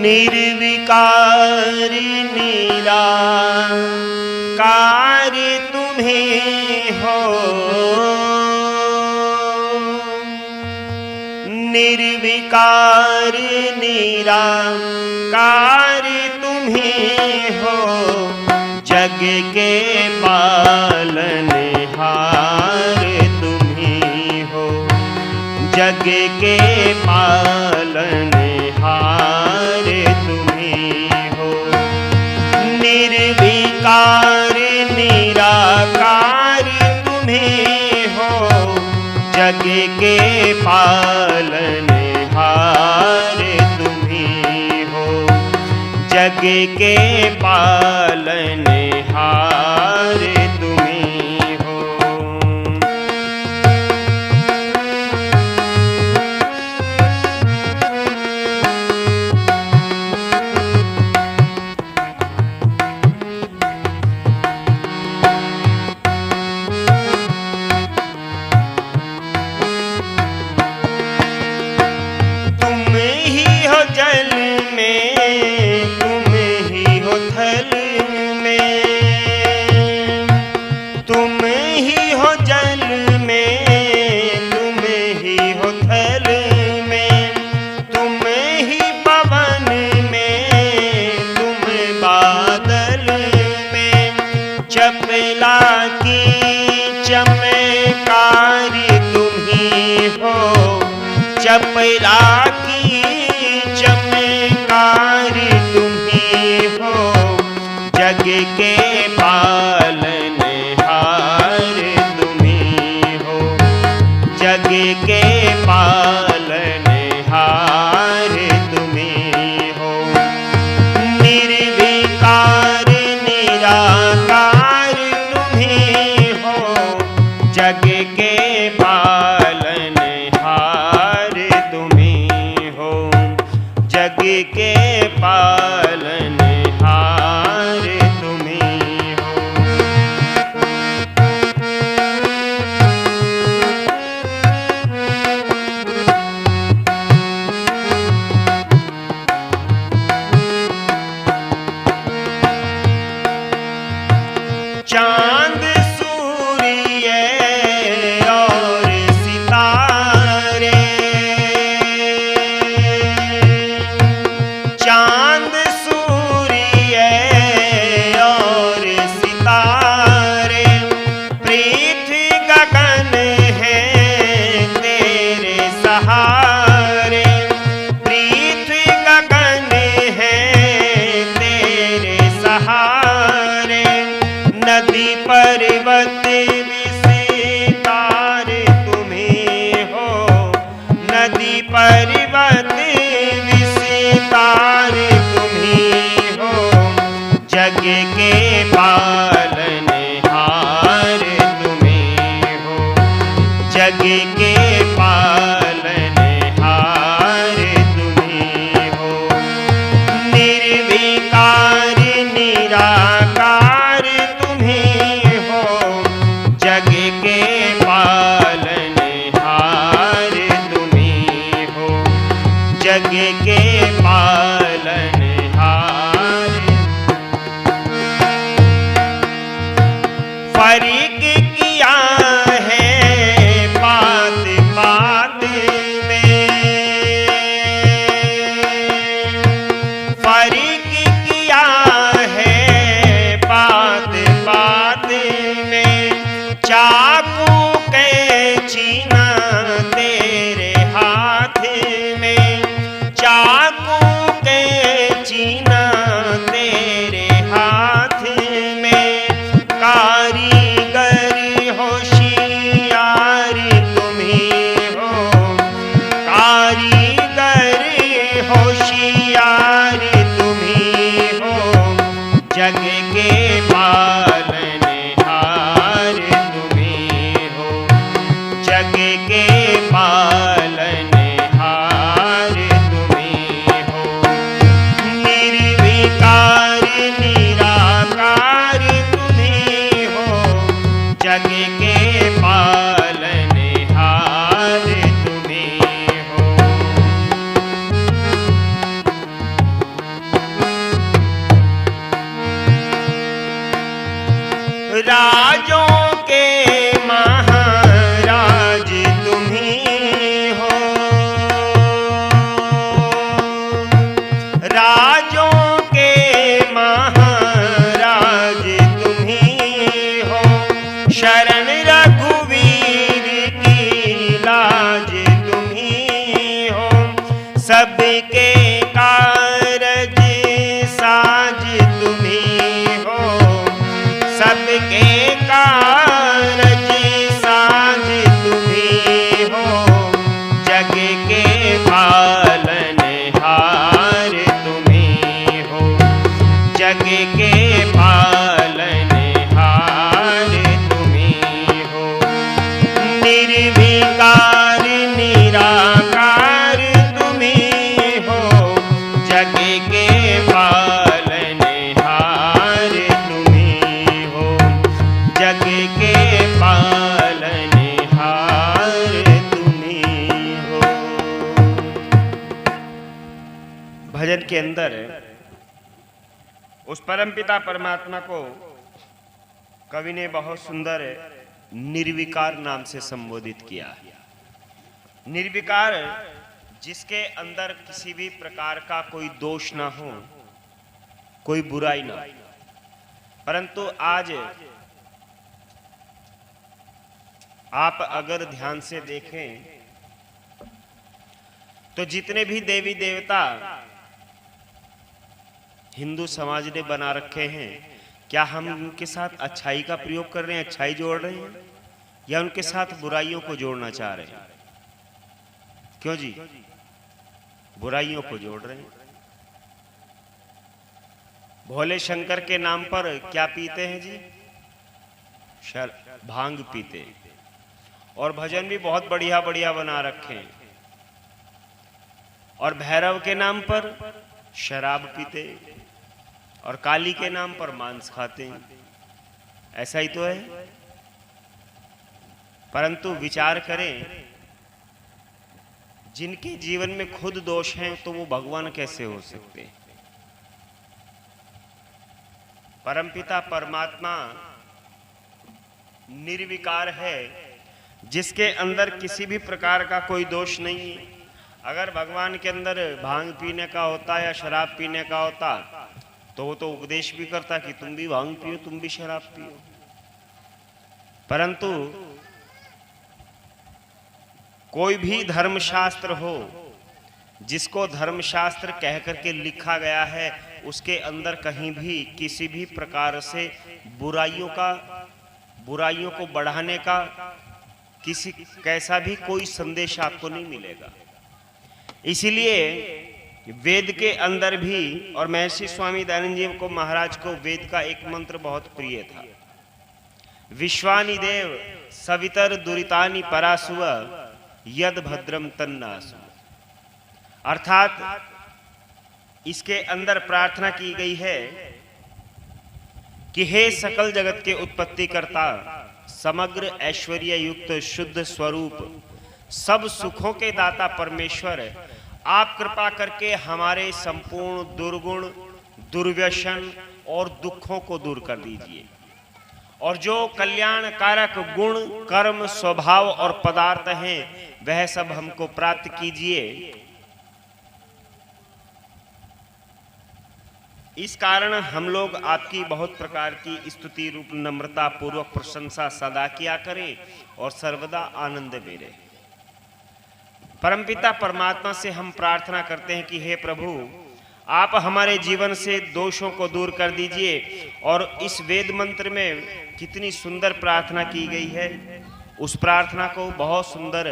निर्विकार निराकार तुम्हें हो, निर्विकार निराकार तुम्हें हो, जग के पालनहार तुम्हीं हो, जग के पालनहार तुम्हीं हो। निर्विकार निराकार तुम्हें हो, जग के पालनहार तुम्हीं हो, जग के पालनहार तुम्हीं हो। तुम ही हो जल में, तुम ही हो थल में, तुम ही हो जल में, तुम ही हो थल में, तुम ही पवन में, तुम बादल में, चपला की चमकारी तुम्हीं हो, चपला की चमकारी तुम्हीं हो, जग के पालनहार तुम्हीं हो, जग के पालनहार तुम्हीं हो। निर्विकार निराकार तुम्हीं हो, जग के पालनहार तुम्हीं हो, जग के पालनहार तुम्हीं हो। चांद सूर्य और सितारे, चांद सूर्य और सितारे, पृथ्वी गगन है तेरे सहारे, पृथ्वी गगन है तेरे सहारे, नदी पर्वत विस्तार तुम्हीं हो, नदी पर्वत विस्तार तुम्हीं हो, जग के पालनहार तुम्हीं हो, जग के पालनहार तुम्हीं हो। निर्विकार निराकार तुम्हीं हो, जग के पालनहार तुम्हीं हो, जग के पालनहार। फर्क किया है बात बात में, फर्क किया है बात बात में, चाकू कैंची ना तेरे हाथ में, चाकू कैंची ना तेरे हाथ में, कारीगर होशियार तुम्हीं हो, कारीगर होशियार तुम्हीं हो, जग के पालनहार तुम्हीं हो, जग के पालनहार के अंदर उस परमपिता परमात्मा को कवि ने बहुत सुंदर निर्विकार नाम से संबोधित किया। निर्विकार, जिसके अंदर किसी भी प्रकार का कोई दोष ना हो, कोई बुराई ना हो। परंतु आज आप अगर ध्यान से देखें तो जितने भी देवी देवता हिंदू समाज ने बना रखे हैं, क्या हम उनके साथ अच्छाई का प्रयोग कर रहे हैं, अच्छाई जोड़ रहे हैं, या उनके साथ बुराइयों को जोड़ना चाह रहे हैं? क्यों जी? बुराइयों को जोड़ रहे हैं। भोले शंकर के नाम पर क्या पीते हैं जी? भांग पीते, और भजन भी बहुत बढ़िया बढ़िया बना रखे हैं। और भैरव के नाम पर शराब पीते, और काली के नाम पर मांस खाते हैं। ऐसा ही तो है। परंतु विचार करें, जिनके जीवन में खुद दोष हैं तो वो भगवान कैसे हो सकते हैं? परमपिता परमात्मा निर्विकार है, जिसके अंदर किसी भी प्रकार का कोई दोष नहीं है। अगर भगवान के अंदर भांग पीने का होता या शराब पीने का होता तो वो तो उपदेश भी करता कि तुम भी भांग पियो, तुम भी शराब पियो। परंतु कोई भी धर्मशास्त्र हो, जिसको धर्मशास्त्र कह करके लिखा गया है, उसके अंदर कहीं भी किसी भी प्रकार से बुराइयों को बढ़ाने का किसी कैसा भी कोई संदेश आपको नहीं मिलेगा। इसीलिए वेद के अंदर भी, और महर्षि स्वामी दयानंद जी को महाराज को वेद का एक मंत्र बहुत प्रिय था, विश्वानि देव सवितर दुरितानि परासुव यद भद्रम तन्नासु। अर्थात इसके अंदर प्रार्थना की गई है कि हे सकल जगत के उत्पत्ति करता, समग्र ऐश्वर्य युक्त शुद्ध स्वरूप, सब सुखों के दाता परमेश्वर, आप कृपा करके हमारे संपूर्ण दुर्गुण, दुर्व्यसन और दुखों को दूर कर दीजिए, और जो कल्याण कारक गुण, कर्म, स्वभाव और पदार्थ हैं वह सब हमको प्राप्त कीजिए। इस कारण हम लोग आपकी बहुत प्रकार की स्तुति रूप नम्रता पूर्वक प्रशंसा सदा किया करें और सर्वदा आनंद में रहे। परमपिता परमात्मा से हम प्रार्थना करते हैं कि हे प्रभु, आप हमारे जीवन से दोषों को दूर कर दीजिए। और इस वेद मंत्र में कितनी सुंदर प्रार्थना की गई है, उस प्रार्थना को बहुत सुंदर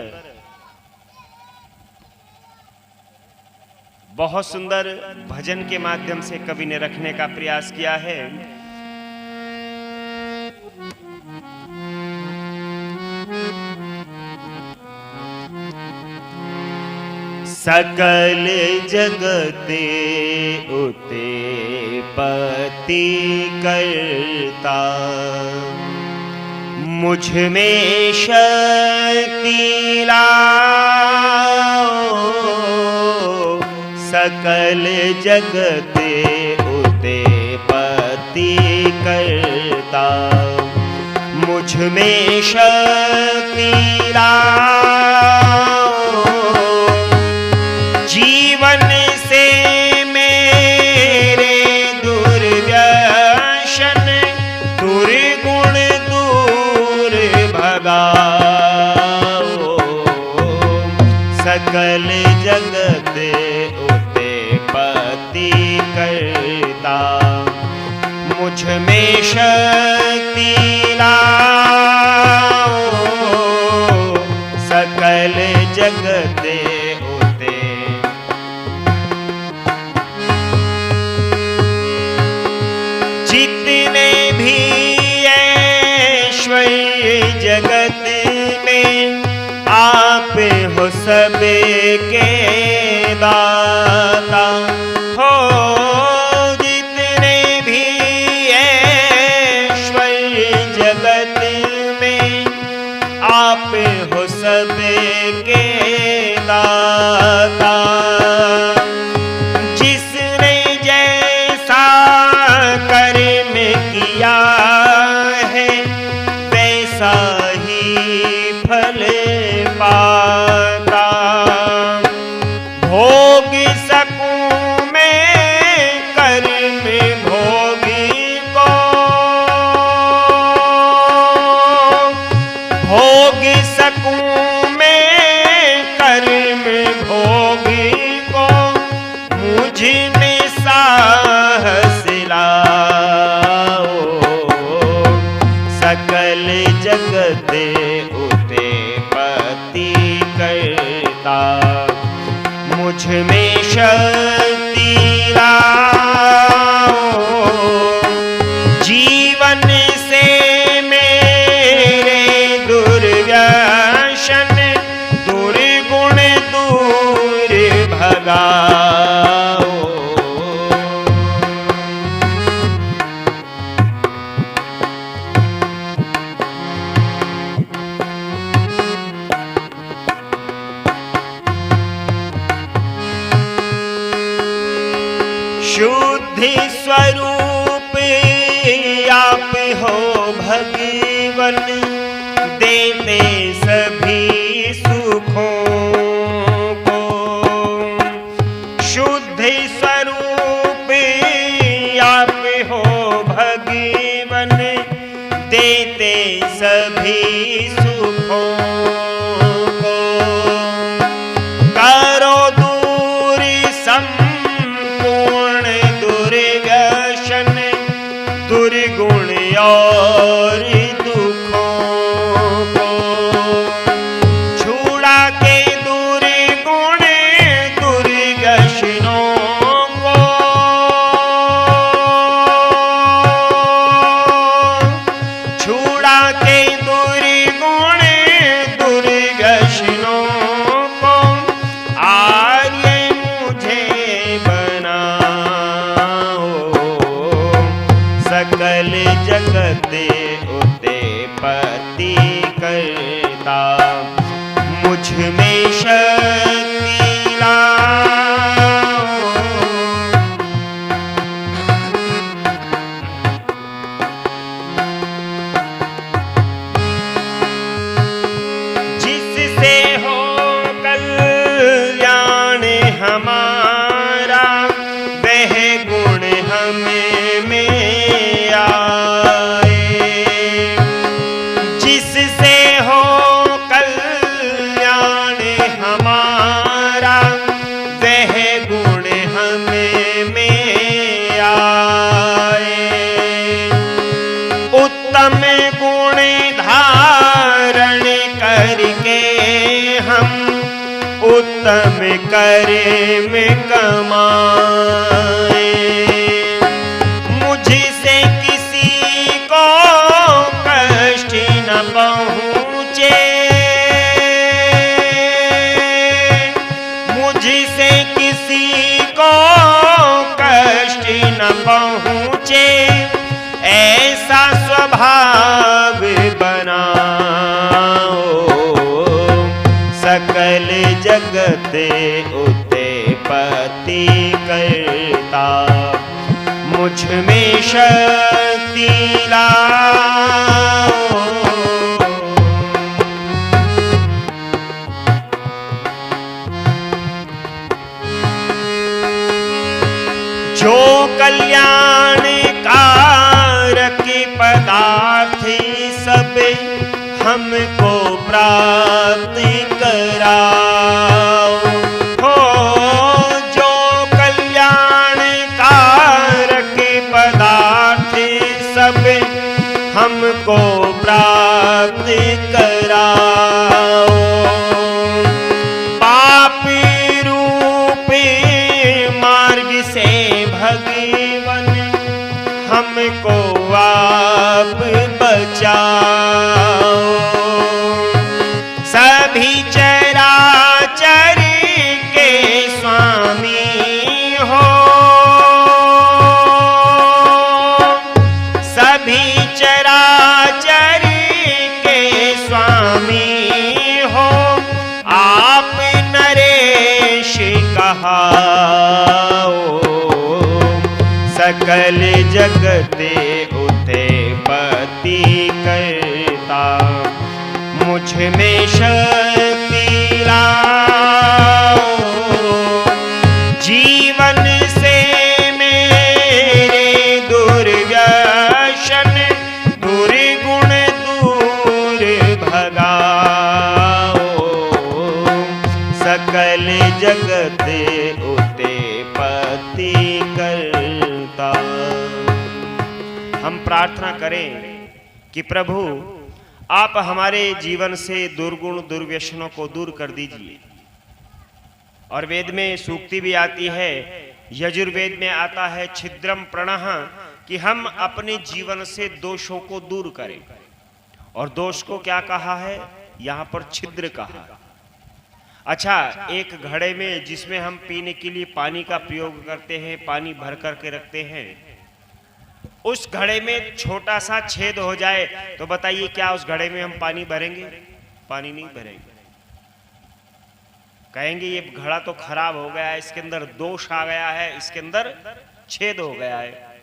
भजन के माध्यम से कवि ने रखने का प्रयास किया है। सकल जगते उते पति करता, मुझ में शक्ति लाओ। सकल जगते उते पति करता, मुझ में शक्ति लाओ। जीवन से मेरे दुर्व्यसन, दुर्गुण दूर भगाओ। सकल जगत उते पति करता, मुझ में शक्ति लाओ। सकल जगत जितने भी ऐश्वर्य जगत में, आप हो सबके दाता हो। जितने भी ऐश्वर्य जगत में, आप हो सबके दाता। जिस सकूं मैं कर्म भोगी को, मुझ में साहस लाओ। सकल जगत उते पति करता, मुझ में शक्ति लाओ। जीवन से मेरे दुर्व्यसन, दुर्गुण दूर भगाओ। शुद्धि स्वरूप आप हो भगवन, देते सभी सुखों को। शुद्धि स्वरूप आप हो भगवन, देते सभी सुखों को। करो दूर संपूर्ण दुर्व्यसन, दुर्गुण और दुखों को। छुड़ा के दुर्गुण दुर्व्यसनों को। छुड़ा के दुर्गुण दुर्व्यसनों को। आर्य मुझे बनाओ। सकल जगत उते पति करता, मुझ में शक्ति लाओ। जिससे हो कल्याण हमारा, वह गुण हमें में आए। जिससे हो कल्याण हमारा, वह गुण हमें में आए। उत्तम गुण धारण करके हम उत्तम कर्म कमाए। मुझसे किसी को कष्ट न पहुँचे, मुझसे किसी को कष्ट न पहुँचे, ऐसा स्वभाव बनाओ। सकल जगत उते पति करता, मुझ में शक्ति लाओ। जो कल्याणकारक पदार्थ सब हमको प्राप्त कराओ। हो जो कल्याणकारक पदार्थ सब हमको प्राप्त कराओ। पाप रूप मार्ग से भगवन हमको आप बचाओ। सभी चराचर के स्वामी हो, सभी चराचर के स्वामी हो। आप नरेश कहाओ। सकल जगत उते पति करता, मुझ में शक्ति लाओ। जीवन से मेरे दुर्व्यसन, दुर्गुण दूर भगाओ। प्रार्थना करें कि प्रभु आप हमारे जीवन से दुर्गुण दुर्व्यसनों को दूर कर दीजिए। और वेद में सूक्ति भी आती है, यजुर्वेद में आता है छिद्रम प्रणः, कि हम अपने जीवन से दोषों को दूर करें। और दोष को क्या कहा है? यहां पर छिद्र कहा। अच्छा, एक घड़े में जिसमें हम पीने के लिए पानी का प्रयोग करते हैं, पानी भर करके रखते हैं, उस घड़े में छोटा सा छेद हो जाए तो बताइए क्या उस घड़े में हम पानी भरेंगे? पानी नहीं भरेंगे। कहेंगे ये घड़ा तो खराब हो गया है, इसके अंदर दोष आ गया है, इसके अंदर छेद हो गया है।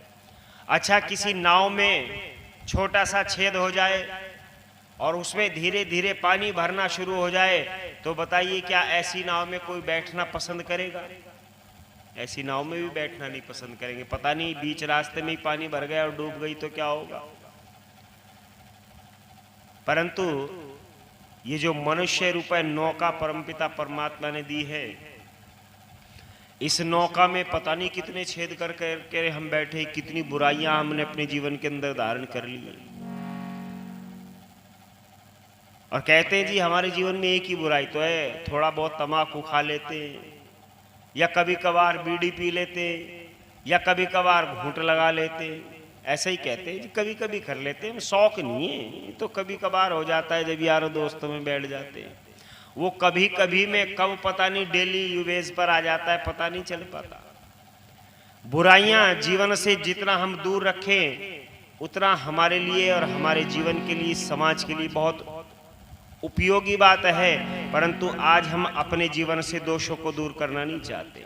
अच्छा, किसी नाव में छोटा सा छेद हो जाए और उसमें धीरे धीरे पानी भरना शुरू हो जाए तो बताइए क्या ऐसी नाव में कोई बैठना पसंद करेगा? ऐसी नाव में भी बैठना नहीं पसंद करेंगे। पता नहीं बीच रास्ते में ही पानी भर गया और डूब गई तो क्या होगा। परंतु ये जो मनुष्य रूप है नौका परमपिता परमात्मा ने दी है, इस नौका में पता नहीं कितने छेद कर करके हम बैठे, कितनी बुराइयां हमने अपने जीवन के अंदर धारण कर ली। और कहते हैं जी हमारे जीवन में एक ही बुराई तो है, थोड़ा बहुत तम्बाकू खा लेते हैं, या कभी कभार बीड़ी पी लेते, या कभी कभार घूंट लगा लेते। ऐसा ही कहते हैं जी, कभी कभी कर लेते हैं, शौक नहीं है, तो कभी कभार हो जाता है जब यारों दोस्तों में बैठ जाते हैं। वो कभी कभी में कब पता नहीं डेली यूवेज पर आ जाता है, पता नहीं चल पाता। बुराइयां जीवन से जितना हम दूर रखें उतना हमारे लिए और हमारे जीवन के लिए, समाज के लिए बहुत उपयोगी बात है। परंतु आज हम अपने जीवन से दोषों को दूर करना नहीं चाहते।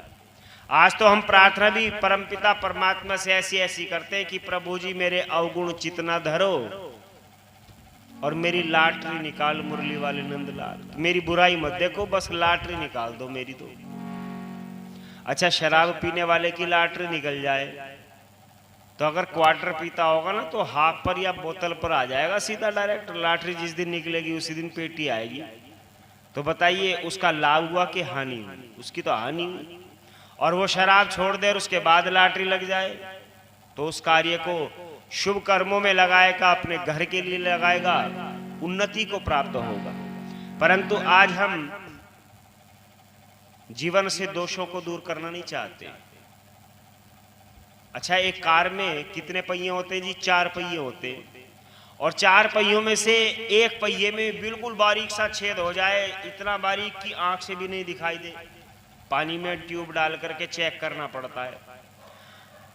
आज तो हम प्रार्थना भी परमपिता परमात्मा से ऐसी ऐसी करते हैं कि प्रभु जी मेरे अवगुण चितना धरो और मेरी लाटरी निकाल मुरली वाले नंदलाल। मेरी बुराई मत देखो, बस लाटरी निकाल दो मेरी तो। अच्छा, शराब पीने वाले की लाटरी निकल जाए तो अगर क्वार्टर पीता होगा ना तो हाफ पर या बोतल पर आ जाएगा सीधा डायरेक्ट। लाटरी जिस दिन निकलेगी उसी दिन पेटी आएगी। तो बताइए उसका लाभ हुआ कि हानि हुई? उसकी तो हानि हुई। और वो शराब छोड़ दे और उसके बाद लाटरी लग जाए तो उस कार्य को शुभ कर्मों में लगाएगा, अपने घर के लिए लगाएगा, उन्नति को प्राप्त होगा। परंतु आज हम जीवन से दोषों को दूर करना नहीं चाहते। अच्छा, एक कार में कितने पहिए होते हैं जी? 4 पहिए होते हैं। और 4 पहियों में से एक पहिए में बिल्कुल बारीक सा छेद हो जाए, इतना बारीक कि आंख से भी नहीं दिखाई दे। पानी में ट्यूब डाल करके चेक करना पड़ता है।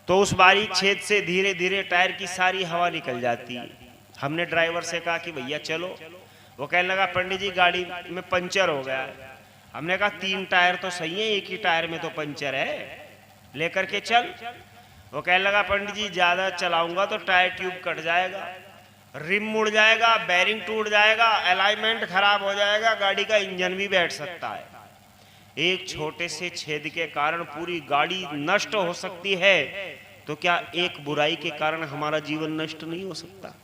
तो उस बारीक छेद से धीरे धीरे टायर की सारी हवा निकल जाती है। हमने ड्राइवर से कहा कि भैया चलो। वो कहने लगा पंडित जी गाड़ी में पंचर हो गया है। हमने कहा 3 टायर तो सही है, एक ही टायर में तो पंचर है, लेकर के चल। वो कहने लगा पंडित जी ज्यादा चलाऊंगा तो टायर ट्यूब कट जाएगा, रिम मुड़ जाएगा, बैरिंग टूट जाएगा, अलाइनमेंट खराब हो जाएगा, गाड़ी का इंजन भी बैठ सकता है। एक छोटे से छेद के कारण पूरी गाड़ी नष्ट हो सकती है, तो क्या एक बुराई के कारण हमारा जीवन नष्ट नहीं हो सकता?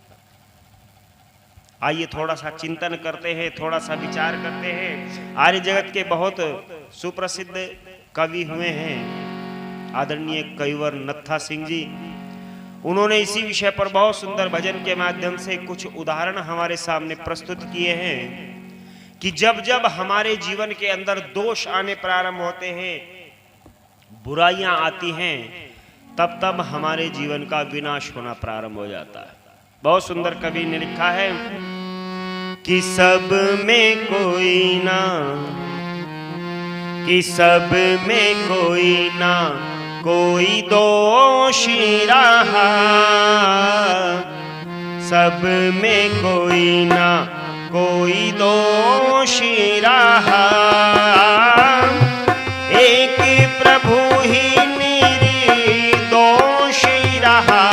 आइए थोड़ा सा चिंतन करते हैं, थोड़ा सा विचार करते हैं। आर्य जगत के बहुत सुप्रसिद्ध कवि हुए हैं आदरणीय कविवर नत्था सिंह जी। उन्होंने इसी विषय पर बहुत सुंदर भजन के माध्यम से कुछ उदाहरण हमारे सामने प्रस्तुत किए हैं कि जब जब हमारे जीवन के अंदर दोष आने प्रारंभ होते हैं, बुराइयां आती हैं, तब तब हमारे जीवन का विनाश होना प्रारंभ हो जाता है। बहुत सुंदर कवि ने लिखा है कि सब में कोई ना, कि सब में कोई ना कोई दोषी रहा, सब में कोई ना कोई दोषी रहा, एक प्रभु ही निर्दोषी रहा,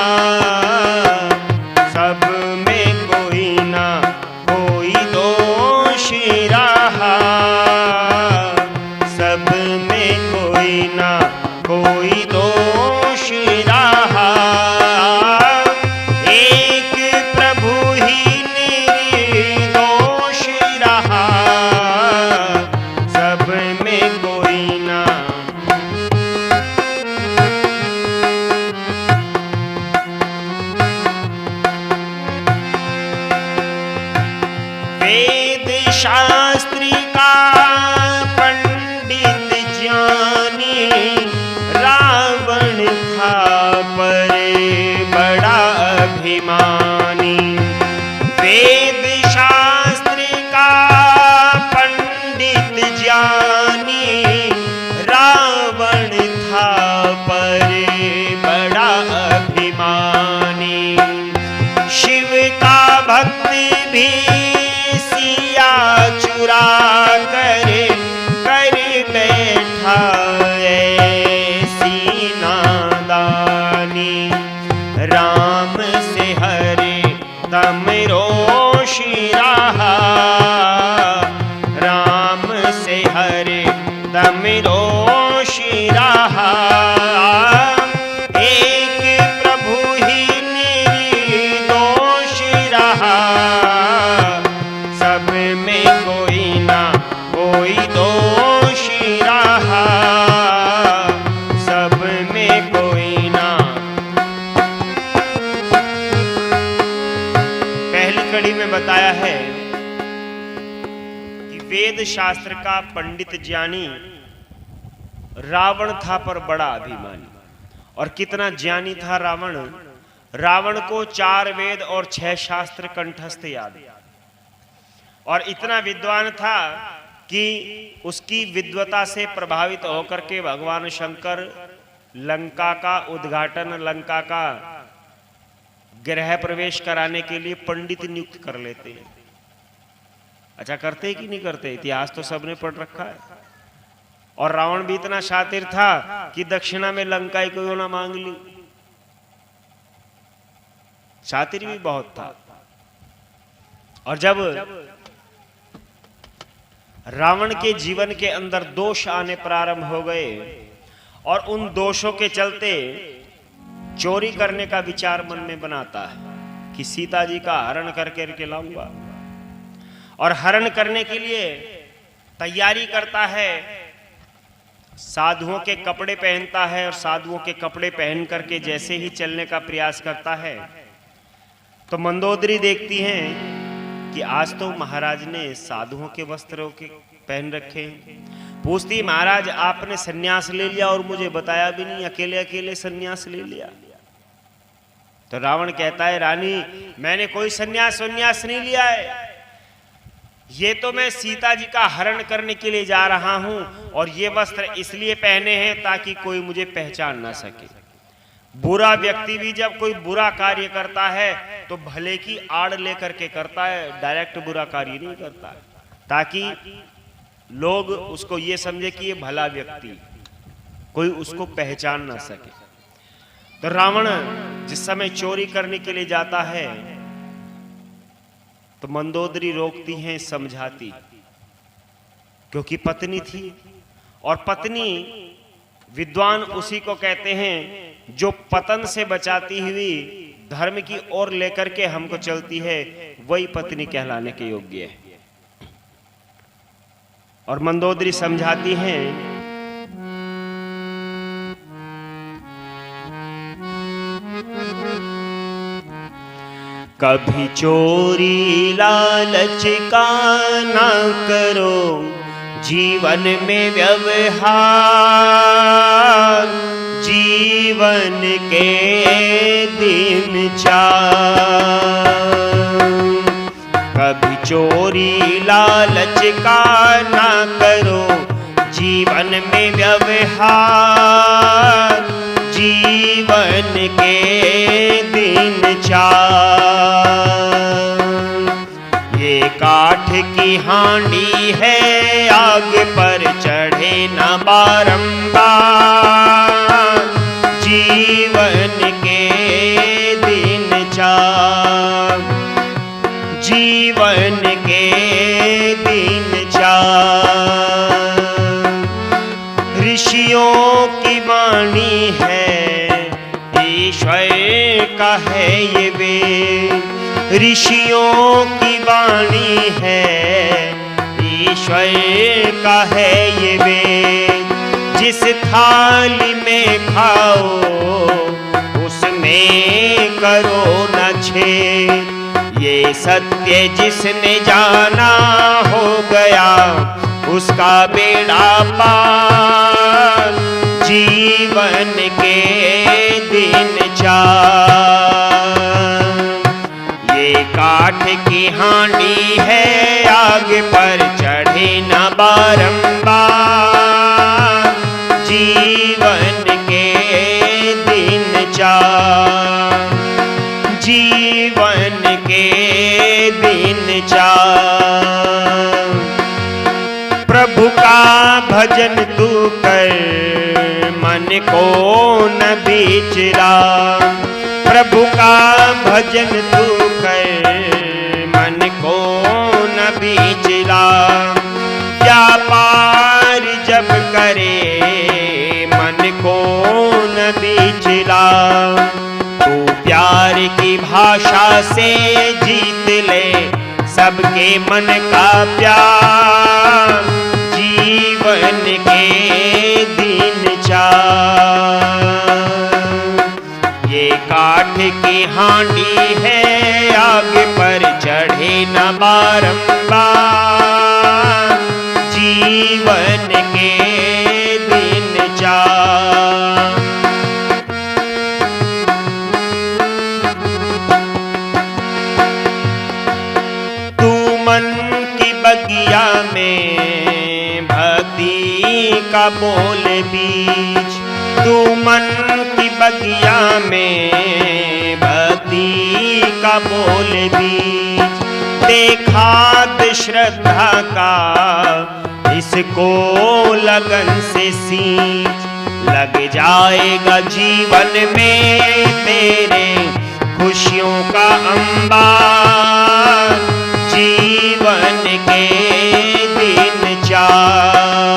सब में कोई ना कोई दोषी रहा, सब में कोई ना कोई दोषी रहा, एक प्रभु ही निर्दोषी रहा, वेद शास्त्र का पंडित ज्ञानी रावण था, पर बड़ा अभिमानी। और कितना ज्ञानी था रावण। रावण को 4 वेद और 6 शास्त्र कंठस्थ याद, और इतना विद्वान था कि उसकी विद्वता से प्रभावित होकर के भगवान शंकर लंका का उद्घाटन, लंका का गृह प्रवेश कराने के लिए पंडित नियुक्त कर लेते हैं। अच्छा, करते कि नहीं करते? इतिहास तो सबने पढ़ रखा है। और रावण भी इतना शातिर था कि दक्षिणा में लंका ही कोई ना मांग ली। शातिर भी बहुत था। और जब रावण के जीवन के अंदर दोष आने प्रारंभ हो गए और उन दोषों के चलते चोरी करने का विचार मन में बनाता है कि सीता जी का हरण करके लाऊंगा, और हरण करने के लिए तैयारी करता है। साधुओं के कपड़े पहनता है और साधुओं के कपड़े पहन करके जैसे ही चलने का प्रयास करता है तो मंदोदरी देखती हैं कि आज तो महाराज ने साधुओं के वस्त्रों के पहन रखे हैं। पूछती, महाराज आपने सन्यास ले लिया और मुझे बताया भी नहीं, अकेले अकेले सन्यास ले लिया। तो रावण कहता है, रानी मैंने कोई सन्यास नहीं लिया है, ये तो मैं सीता जी का हरण करने के लिए जा रहा हूं, और ये वस्त्र इसलिए पहने हैं ताकि कोई मुझे पहचान ना सके। बुरा व्यक्ति भी जब कोई बुरा कार्य करता है तो भले की आड़ लेकर के करता है, डायरेक्ट बुरा कार्य नहीं करता, ताकि लोग उसको ये समझे कि ये भला व्यक्ति, कोई उसको पहचान ना सके। तो रावण जिस समय चोरी करने के लिए जाता है तो मंदोदरी रोकती हैं, समझाती, क्योंकि पत्नी थी, और पत्नी विद्वान उसी को कहते हैं जो पतन से बचाती हुई धर्म की ओर लेकर के हमको चलती है, वही पत्नी कहलाने के योग्य है। और मंदोदरी समझाती हैं, कभी चोरी लालच का ना करो, जीवन में व्यवहार, जीवन के दिन चार। कभी चोरी लालच का ना करो, जीवन में व्यवहार, जीवन के दिन चार। ये काठ की हांडी है, आग पर चढ़े न बारंबार, जीवन के दिन चार, जीवन के दिन चार। ऋषियों की वाणी है, ईश्वर का है ये वेद। ऋषियों की वाणी है, ईश्वर का है ये वेद। जिस थाली में खाओ उसमें करो न छेद। ये सत्य जिसने जाना हो गया उसका बेड़ा पार, जीवन के दिन चार। ये काठ की हांडी है, आग पर चढ़े न बारंबार, जीवन के दिन चार, जीवन के दिन चार। प्रभु का भजन तू कर, मन को न बिचला। प्रभु का भजन तू कर, मन को न बिचला। व्यापार जब करे, मन को न बिचला। तू प्यार की भाषा से जीत ले सबके मन का प्यार, जीवन के दिन चार। ये काठ की हांडी है, आग पर चढ़े न बारंबार, जीवन के दिन चार। तू मन की बगिया में भक्ति का बोल बीज, तू मन की बगिया में भक्ति का बोल बीज, देखा श्रद्धा का इसको लगन से सींच, लग जाएगा जीवन में तेरे खुशियों का अंबार, जीवन के दिन चार।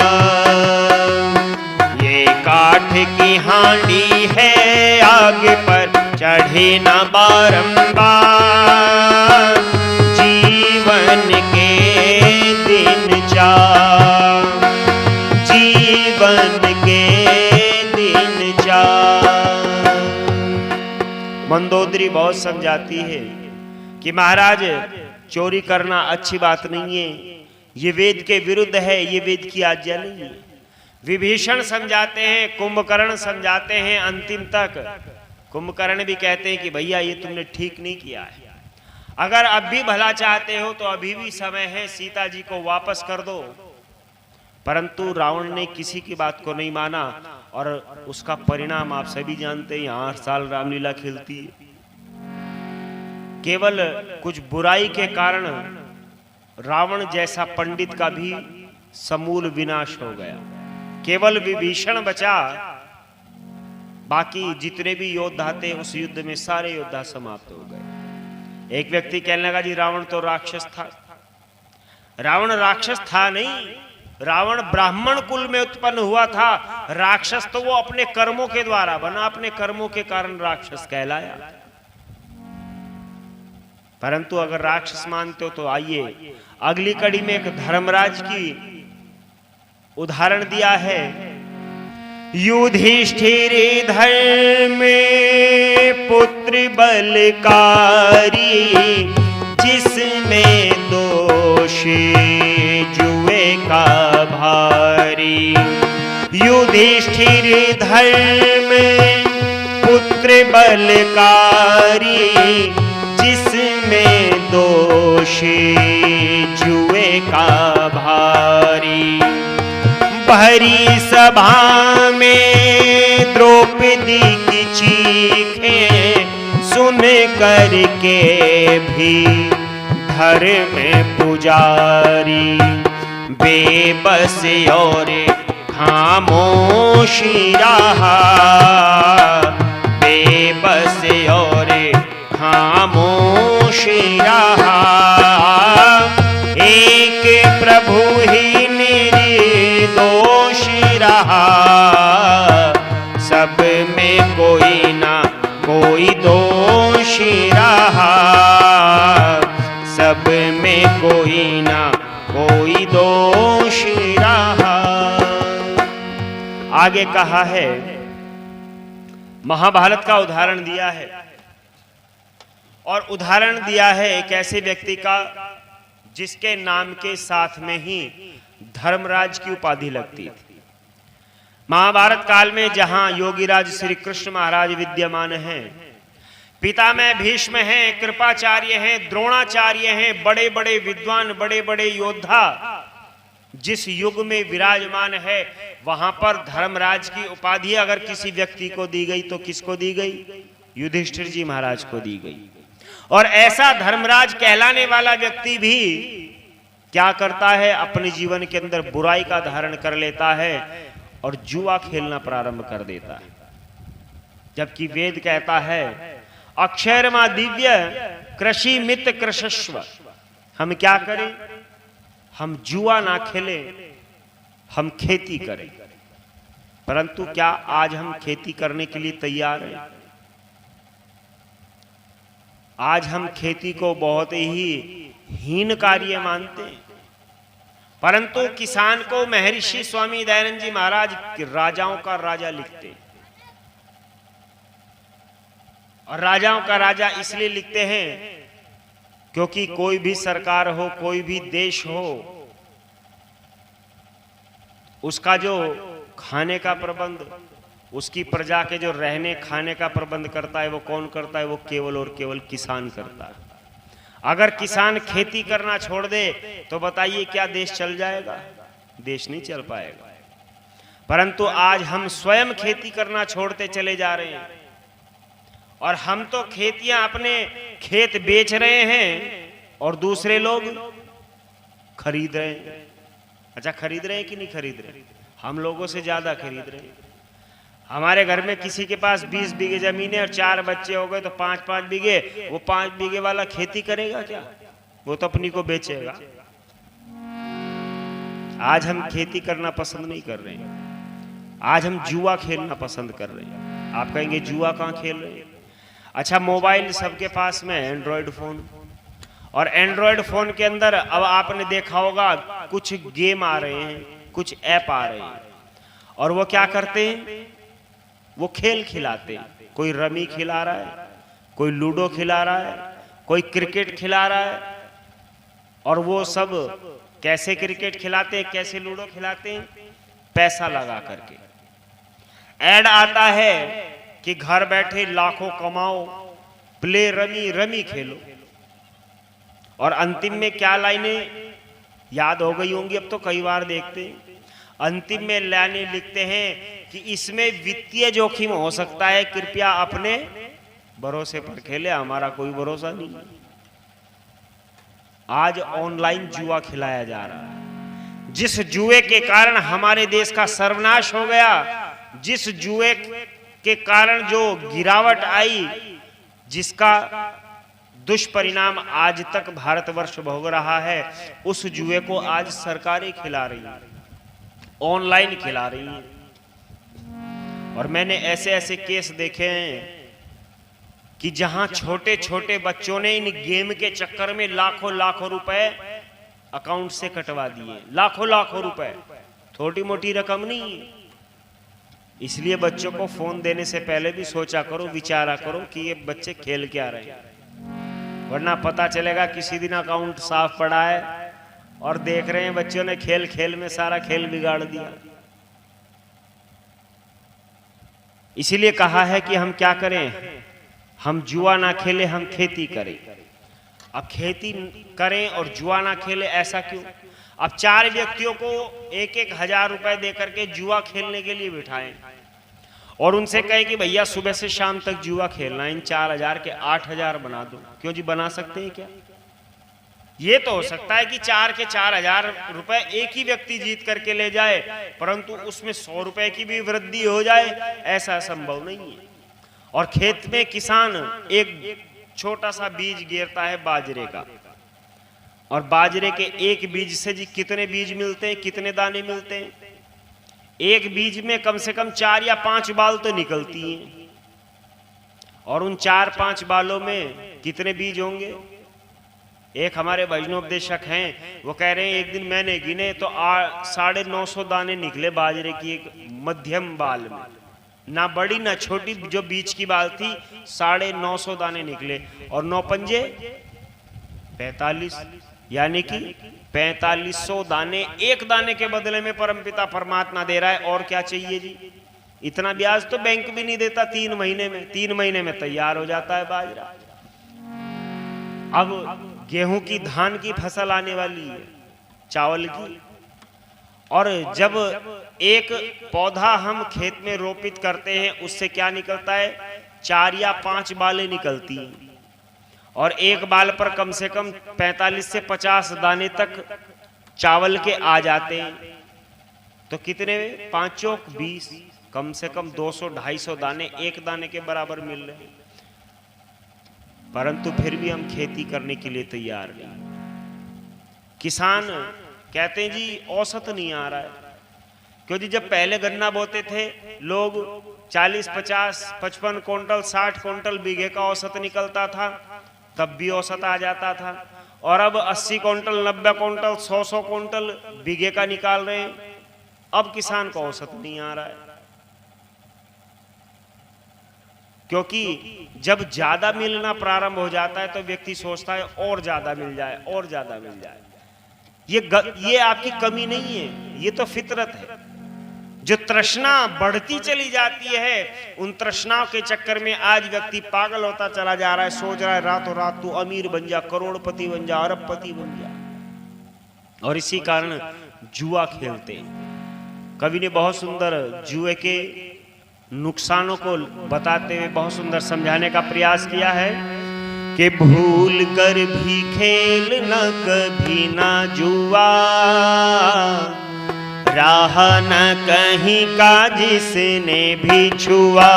ये काठ की हांडी है आग पर चढ़े न बारंबार, जीवन के दिन चार, जीवन के दिन चार। मंदोदरी बहुत समझाती है कि महाराज चोरी करना अच्छी बात नहीं है, ये वेद के विरुद्ध है, ये वेद की आज्ञा नहीं है। विभीषण समझाते हैं, कुंभकर्ण समझाते हैं, अंतिम तक कुंभकर्ण भी कहते हैं कि भैया ये तुमने ठीक नहीं किया है, अगर अब भी भला चाहते हो तो अभी भी समय है, सीता जी को वापस कर दो। परंतु रावण ने किसी की बात को नहीं माना और उसका परिणाम आप सभी जानते हैं, 8 साल रामलीला खेलती है। केवल कुछ बुराई के कारण रावण जैसा पंडित का भी समूल विनाश हो गया। केवल विभीषण बचा, बाकी जितने भी योद्धा थे उस युद्ध में सारे योद्धा समाप्त हो गए। एक व्यक्ति कहने लगा जी रावण तो राक्षस था। रावण राक्षस था नहीं, रावण ब्राह्मण कुल में उत्पन्न हुआ था। राक्षस तो वो अपने कर्मों के द्वारा बना, अपने कर्मों के कारण राक्षस कहलाया। परंतु अगर राक्षस मानते हो तो आइए अगली कड़ी में एक धर्मराज की उदाहरण दिया है। युधिष्ठिर धर्म पुत्र बलकारी, जिसमें दोष जुए का भारी। युधिष्ठिर धर्म पुत्र बलकारी, जिसमें दोष जुए का भारी। भरी सभा में द्रौपदी की चीखें सुन करके भी धर्म पुजारी, बेबस और खामोश रहा, बेबस और खामोश रहा। एक प्रभु ही निर्दोष रहा, सब में कोई ना कोई दोष रहा, सब में कोई ना कोई दोष रहा। आगे कहा है, महाभारत का उदाहरण दिया है और उदाहरण दिया है एक ऐसे व्यक्ति का जिसके नाम के साथ में ही धर्मराज की उपाधि लगती थी। महाभारत काल में जहां योगीराज श्री कृष्ण महाराज विद्यमान हैं, पिता में भीष्म हैं, कृपाचार्य हैं, द्रोणाचार्य हैं, बड़े बड़े विद्वान, बड़े बड़े योद्धा जिस युग में विराजमान है, वहां पर धर्मराज की उपाधि अगर किसी व्यक्ति को दी गई तो किसको दी गई? युधिष्ठिर जी महाराज को दी गई। और ऐसा धर्मराज कहलाने वाला व्यक्ति भी क्या करता है? अपने जीवन के अंदर बुराई का धारण कर लेता है और जुआ खेलना प्रारंभ कर देता है। जबकि वेद कहता है अक्षरमा दिव्य कृषि मित कृषस्व। हम क्या करें? हम जुआ ना खेलें, हम खेती करें। परंतु क्या आज हम खेती करने के लिए तैयार हैं? आज हम खेती को बहुत ही हीन कार्य मानते हैं। परंतु किसान को महर्षि स्वामी दयानंद जी महाराज राजाओं का राजा लिखते हैं। और राजाओं का राजा इसलिए लिखते हैं क्योंकि कोई भी सरकार हो, कोई भी देश हो, उसका जो खाने का प्रबंध, उसकी प्रजा के जो रहने खाने का प्रबंध करता है, वो कौन करता है? वो केवल और केवल किसान करता है। अगर किसान खेती करना छोड़ दे तो बताइए क्या देश चल जाएगा? देश नहीं चल पाएगा। परंतु आज हम स्वयं खेती करना छोड़ते चले जा रहे हैं और हम तो खेतियां, अपने खेत बेच रहे हैं और दूसरे लोग खरीद रहे हैं। अच्छा, खरीद रहे हैं कि नहीं खरीद रहे? हम लोगों से ज्यादा खरीद रहे हैं। हमारे घर में किसी के पास 20 बीघे जमीन है और 4 बच्चे हो गए तो 5-5 बीघे, वो 5 बीघे वाला खेती करेगा क्या? वो तो अपनी को बेचेगा। आज हम खेती करना पसंद नहीं कर रहे हैं, आज हम जुआ खेलना पसंद कर रहे हैं। आप कहेंगे जुआ कहाँ खेल रहे हैं? अच्छा, मोबाइल सबके पास में, एंड्रॉयड फोन, और एंड्रॉयड फोन के अंदर अब आपने देखा होगा कुछ गेम आ रहे हैं, कुछ ऐप आ रहे हैं, और वो क्या करते हैं? वो खेल खिलाते हैं। कोई रमी खिला रहा है, कोई लूडो खिला रहा है, कोई क्रिकेट खिला रहा है। और वो सब कैसे क्रिकेट खिलाते हैं, कैसे लूडो खिलाते हैं? पैसा लगा करके। ऐड आता है कि घर बैठे लाखों कमाओ, प्ले रमी, रमी खेलो। और अंतिम में क्या लाइनें याद हो गई होंगी, अब तो कई बार देखते हैं। अंतिम में लाइनें लिखते हैं कि इसमें वित्तीय जोखिम हो सकता है, कृपया अपने भरोसे पर खेले, हमारा कोई भरोसा नहीं। आज ऑनलाइन जुआ खिलाया जा रहा है, जिस जुए के कारण हमारे देश का सर्वनाश हो गया, जिस जुए के कारण जो गिरावट आई, जिसका दुष्परिणाम आज तक भारतवर्ष भोग रहा है, उस जुए को आज सरकारें खिला रही हैं, ऑनलाइन खिला रही हैं। और मैंने ऐसे ऐसे केस देखे हैं कि जहां छोटे छोटे बच्चों ने इन गेम के चक्कर में लाखों लाखों रुपए अकाउंट से कटवा दिए। लाखों लाखों रुपए, छोटी मोटी रकम नहीं। इसलिए बच्चों को फोन देने से पहले भी सोचा करो, विचारा करो कि ये बच्चे खेल क्या रहे हैं, वरना पता चलेगा किसी दिन अकाउंट साफ पड़ा है और देख रहे हैं बच्चों ने खेल खेल में सारा खेल बिगाड़ दिया। इसीलिए कहा है कि हम क्या करें? हम जुआ ना खेले, हम खेती करें। अब खेती करें और जुआ ना खेले, ऐसा क्यों? अब 4 व्यक्तियों को 1-1 हजार रुपए देकर के जुआ खेलने के लिए बिठाएं और उनसे कहें कि भैया सुबह से शाम तक जुआ खेलना, इन 4000 के 8000 बना दो। क्यों जी, बना सकते हैं क्या? ये तो हो सकता है कि 4 के 4000 रुपए एक ही व्यक्ति जीत करके ले जाए, परंतु उसमें 100 रुपए की भी वृद्धि हो जाए, ऐसा संभव नहीं है। और खेत में किसान एक छोटा सा बीज गिरता है बाजरे का, और बाजरे के एक बीज से जी कितने बीज मिलते हैं, कितने दाने मिलते हैं? एक बीज में कम से कम 4 या 5 बाल तो निकलती हैं, और उन 4-5 बालों में कितने बीज होंगे? एक हमारे भजनोपदेशक हैं, वो कह रहे हैं एक दिन मैंने गिने तो 950 दाने निकले बाजरे की एक मध्यम बाल में, ना बड़ी ना छोटी, जो बीच की बाल थी 950 दाने निकले, और 9 पंजे 45, यानी कि 4500 दाने एक दाने के बदले में परमपिता परमात्मा दे रहा है। और क्या चाहिए जी? इतना ब्याज तो बैंक भी नहीं देता 3 महीने में। 3 महीने में तैयार हो जाता है बाजरा। अब गेहूं की, धान की फसल आने वाली है, चावल की, और जब एक पौधा हम खेत में रोपित करते हैं उससे क्या निकलता है? 4 या 5 बालें निकलती हैं, और एक बाल पर कम से कम 45 से 50 दाने तक चावल के आ जाते हैं। तो कितने? 5 चौक 20, कम से कम 200-250 दाने एक दाने के बराबर मिल रहे हैं। परंतु फिर भी हम खेती करने के लिए तैयार नहीं। किसान कहते हैं जी औसत नहीं आ रहा है। क्योंकि जब पहले गन्ना बोते थे लोग 40, 50, 55 क्विंटल, 60 क्विंटल बीघे का औसत निकलता था, तब भी औसत आ जाता था। और अब 80 क्विंटल, 90 क्विंटल, 100 क्विंटल बीघे का निकाल रहे हैं। अब किसान को औसत नहीं आ रहा है, क्योंकि जब ज्यादा मिलना प्रारंभ हो जाता है तो व्यक्ति सोचता है और ज्यादा मिल जाए, और ज्यादा मिल जाए। ये आपकी कमी नहीं है, ये तो फितरत है। जो तृष्णा बढ़ती चली जाती है, उन तृष्णाओं के चक्कर में आज व्यक्ति पागल होता चला जा रहा है, सोच रहा है रातों रात तू अमीर बन जा, करोड़पति बन जा, अरबपति बन जा। और इसी कारण जुआ खेलते हैं। कवि ने बहुत सुंदर जुए के नुकसानों को बताते हुए बहुत सुंदर समझाने का प्रयास किया है कि भूल कर भी खेलना कभी ना जुआ, राह न कहीं का जिसने भी छुआ।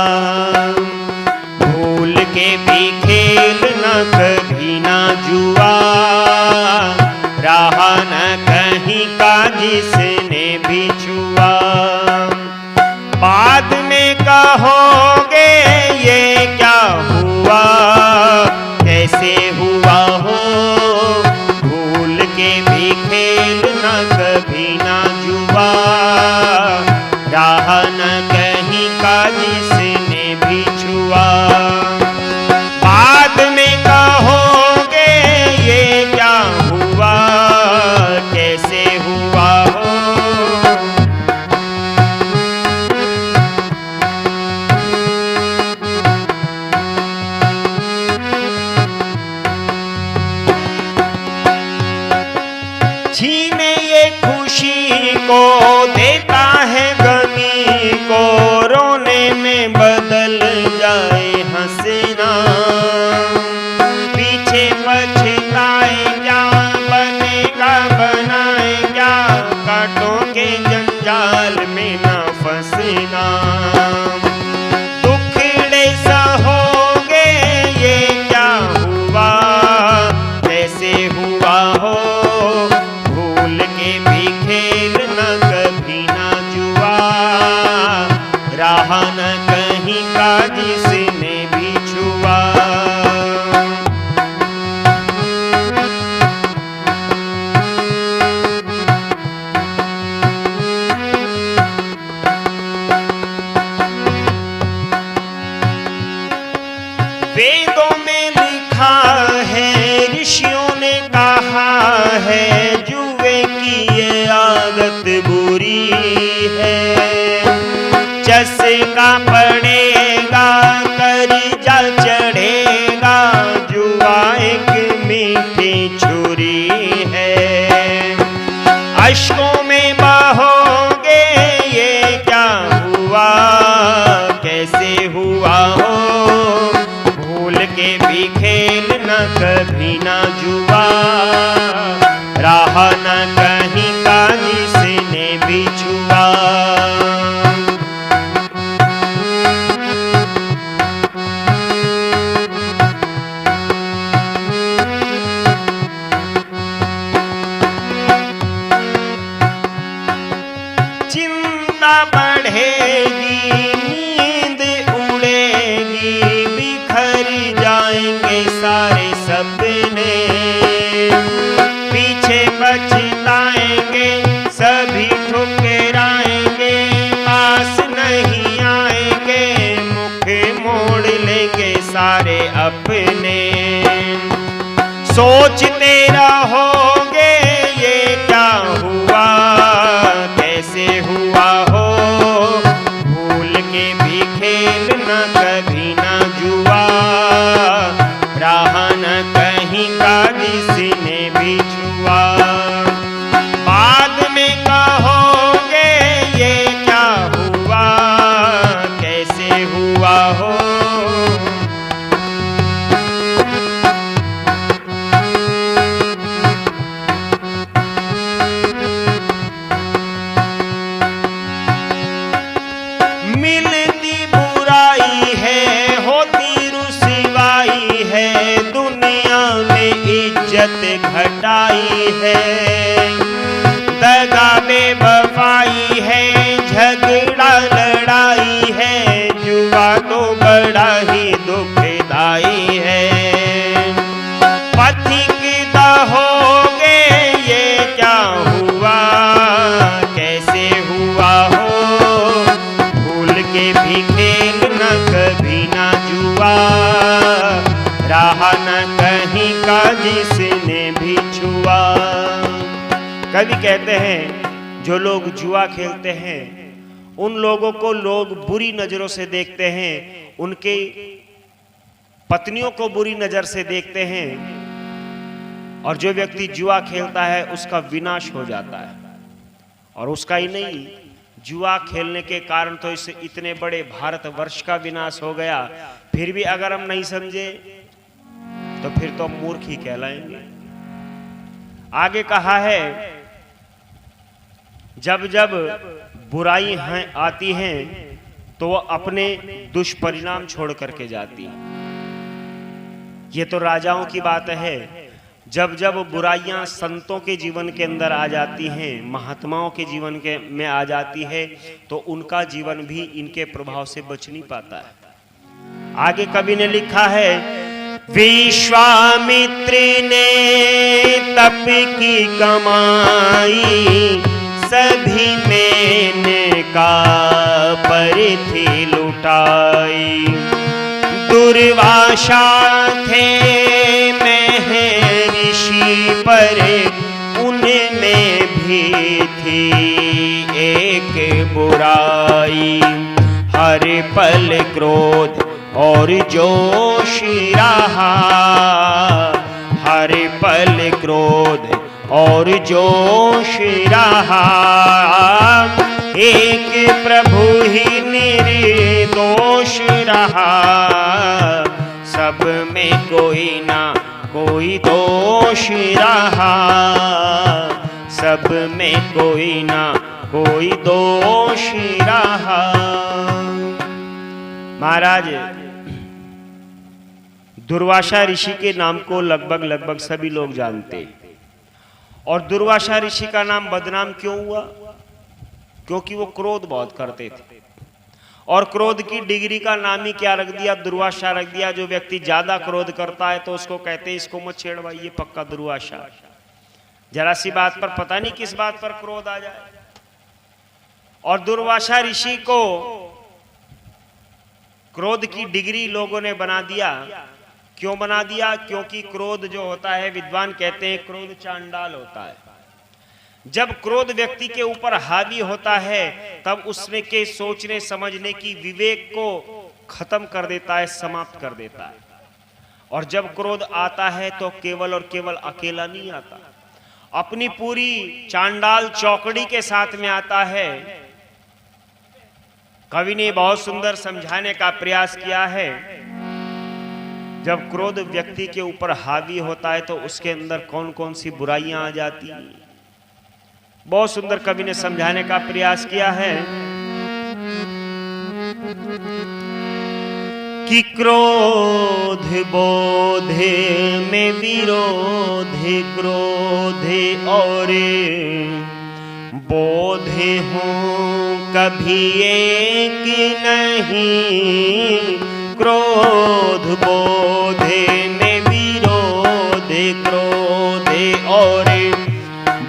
भूल के भी खेलना कभी ना जुआ, राह न कहीं का जिसने भी छुआ। बाद में कहोगे ये क्या हुआ, कैसे हुआ हो। भूल के भी खेलना कभी ना जुआ, राह न कहीं का जिसने भी छुआ। बाद में कहोगे ये क्या हुआ, कैसे हुआ हो। छीने ये खुशी को, देता है गमी को, रोने में बदल जाए हंसना। पीछे पछताए क्या, बनेगा बनाए क्या, कांटों के जंजाल में ना फंसना। दुखड़े सहोगे ये क्या हुआ, कैसे हुआ हो। राह न कहीं का जिसने भी छुआ। वेदों में लिखा है, ऋषियों ने कहा है, जुए की ये आदत बुरी है। चस्का पड़ेगा, कर्जा चढ़ेगा, जुआ एक मीठी छुरी है। अश्कों में बहोगे ये क्या हुआ, कैसे हुआ हो। भूल के भी खेलना कभी ना जुआ, राह न कहीं का जिसने भी छुआ। बढ़ेगी, नींद उड़ेगी, बिखर जाएंगे सारे सपने। पीछे पछताएंगे, सभी ठुकराएंगे, पास नहीं आएंगे, मुख मोड़ लेंगे सारे अपने। सोचते रहोगे ये क्या हुआ, कैसे हुआ हो। भूल के भी खेलना कभी ना जुआ, राह न कहीं का जिसने भी छुआ। बाद में कहोगे ये क्या हुआ, कैसे हुआ हो। मिलती बुराई है, होती रुसवाई है, दुनिया में इज्जत घटाई है। दगा बेवफाई है, झगड़ा लड़ाई है, जुआ तो बड़ा ही दुखदाई है। पथिक दहोगे ये क्या हुआ, कैसे हुआ हो। के भी खेलना कभी ना जुआ, राह न कहीं का जिसने भी छुआ। कवि कहते हैं जो लोग जुआ खेलते हैं उन लोगों को लोग बुरी नजरों से देखते हैं, उनके पत्नियों को बुरी नजर से देखते हैं, और जो व्यक्ति जुआ खेलता है उसका विनाश हो जाता है। और उसका ही नहीं, जुआ खेलने के कारण तो इस इतने बड़े भारतवर्ष का विनाश हो गया, फिर भी अगर हम नहीं समझे तो फिर तो मूर्ख ही कहलाएंगे। आगे कहा है, जब जब बुराई आती हैं तो वो अपने दुष्परिणाम छोड़ करके जाती हैं। ये तो राजाओं की बात है। जब जब बुराइयां संतों के जीवन के अंदर आ जाती हैं, महात्माओं के जीवन के में आ जाती है, तो उनका जीवन भी इनके प्रभाव से बच नहीं पाता है। आगे कवि ने लिखा है, विश्वामित्र ने तप की कमाई, सभी मेनका पर थी लुटाई। दुर्वासा थे महर्षि पर, उनमें भी थी एक बुराई। हर पल क्रोध और जोश रहा, हर पल क्रोध और जोश रहा। एक प्रभु ही निर्दोष रहा, सब में कोई ना कोई दोष रहा, सब में कोई ना कोई दोष रहा। महाराज, दुर्वासा ऋषि के नाम को लगभग सभी लोग जानते। और दुर्वासा ऋषि का नाम बदनाम क्यों हुआ? क्योंकि वो क्रोध बहुत करते थे, और क्रोध की डिग्री का नाम ही क्या रख दिया? दुर्वासा रख दिया। जो व्यक्ति ज्यादा क्रोध करता है तो उसको कहते हैं इसको मत छेड़ भाई, ये पक्का दुर्वासा। जरा सी बात पर पता नहीं किस बात पर क्रोध आ जाए। और दुर्वासा ऋषि को क्रोध की डिग्री लोगों ने बना दिया। क्यों बना दिया? क्योंकि क्रोध जो होता है, विद्वान कहते हैं क्रोध चांडाल होता है। जब क्रोध व्यक्ति के ऊपर हावी होता है तब उसमें के सोचने समझने की विवेक को खत्म कर देता है, समाप्त कर देता है। और जब क्रोध आता है तो केवल और केवल अकेला नहीं आता, अपनी पूरी चांडाल चौकड़ी के साथ में आता है। कवि ने बहुत सुंदर समझाने का प्रयास किया है। जब क्रोध व्यक्ति के ऊपर हावी होता है तो उसके अंदर कौन कौन सी बुराइयां आ जाती हैं, बहुत सुंदर कवि ने समझाने का प्रयास किया है कि क्रोध बोधे में विरोध, क्रोध और बोधे हो कभी एक नहीं। क्रोध बोधे में विरोध, क्रोध और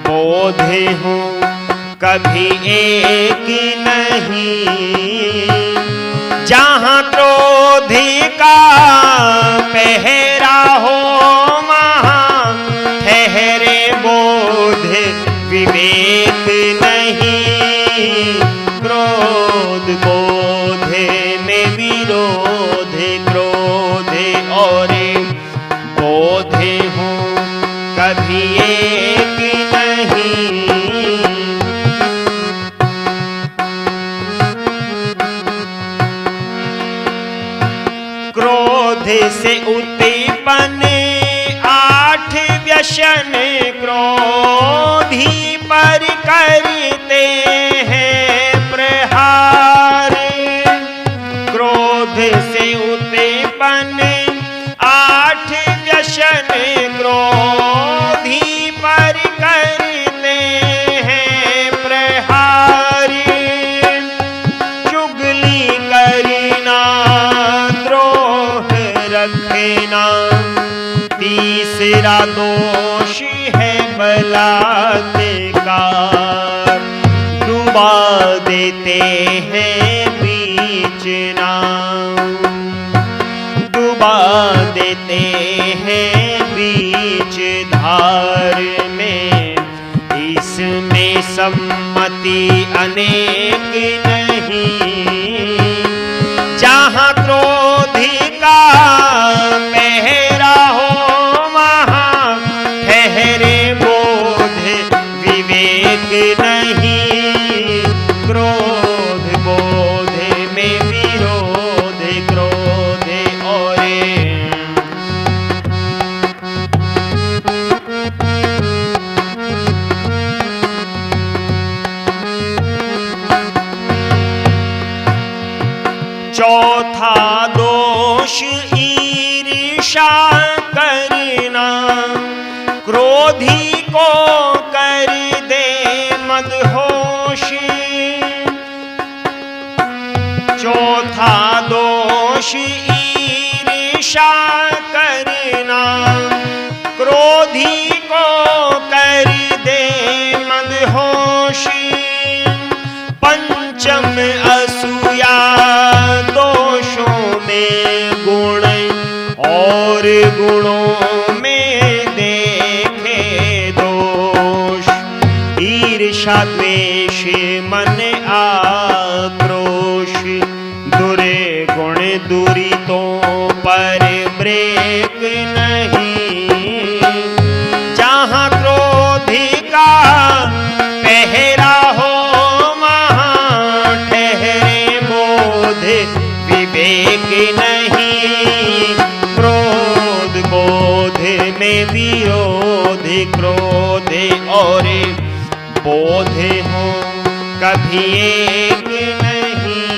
बोधे हो कभी एक नहीं। जहाँ क्रोध का पहरा हो वहाँ ठहरे बोध विवेक नहीं। क्रोध बोधे में विरोध, क्रोध और बोधे हो कभी एक नहीं। क्रोध से उत्पन्न 8 व्यसन, क्रोधी पर करते हैं प्रहार। क्रोध से उत्पन्न 8 व्यसन, क्रोधी पर करते हैं प्रहार। चुगली करना, द्रोह रखना, तीसरा दोष है बलात्कार। डुबा देते हैं बीच नाव, डुबा देते हैं बीच धार में। इसमें सम्मति अनेक नहीं। जहाँ क्रोधी का पहरा हो वहाँ ठहरे बोध विवेक नहीं। क्रोध बोध में विरोध, क्रोध और चौथा दोष ईर्ष्या करना, क्रोधी को कर दे मदहोश। चौथा दोष ईर्ष्या करना, क्रोधी को कर दे मदहोश। पंचम असूया, दोषों में गुण और गुणों में देखे दोष। ईर्ष्या द्वेष मन आक्रोश, दुरे गुण दुरितों पर ब्रेक नहीं। जहाँ क्रोधी का पहरा हो वहाँ ठहरे बोध विवेक नहीं। क्रोध बोध में विरोध, क्रोध और बोध हो कभी एक नहीं।